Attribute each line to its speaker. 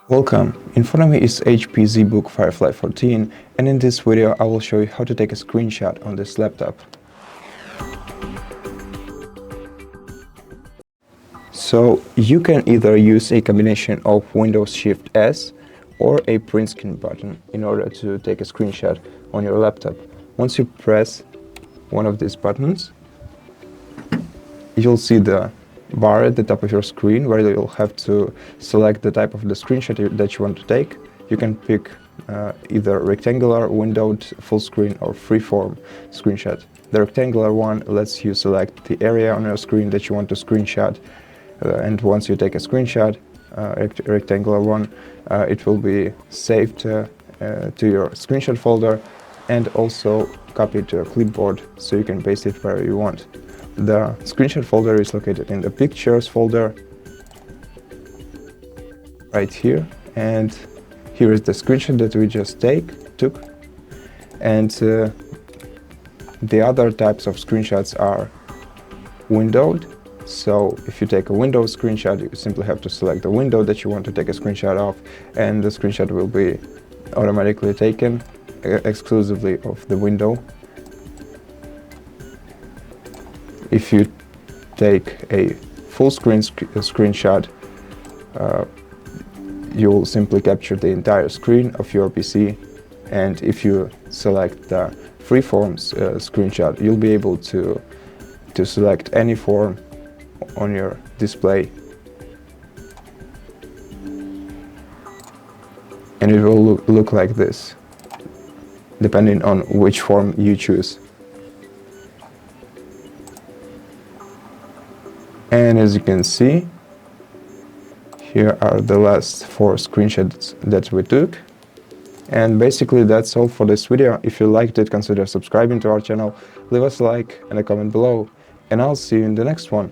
Speaker 1: Welcome, in front of me is HP ZBook Firefly 14, and in this video I will show you how to take a screenshot on this laptop. So you can either use a combination of Windows Shift S or a print screen button in order to take a screenshot on your laptop. Once you press one of these buttons, you'll see the bar at the top of your screen where you'll have to select the type of the screenshot that you want to take. You can pick either rectangular, windowed, full screen or freeform screenshot. The rectangular one lets you select the area on your screen that you want to screenshot, and once you take a screenshot, rectangular one, it will be saved to your screenshot folder and also copied to a clipboard so you can paste it wherever you want. The screenshot folder is located in the pictures folder right here, and here is the screenshot that we just took. And the other types of screenshots are windowed. So if you take a window screenshot, you simply have to select the window that you want to take a screenshot of, and the screenshot will be automatically taken exclusively of the window. If you take a full screen screenshot, you will simply capture the entire screen of your PC, and if you select the freeform screenshot, you'll be able to select any form on your display, and it will look like this, depending on which form you choose. And as you can see, here are the last 4 screenshots that we took. And basically that's all for this video. If you liked it, consider subscribing to our channel, leave us a like and a comment below, and I'll see you in the next one.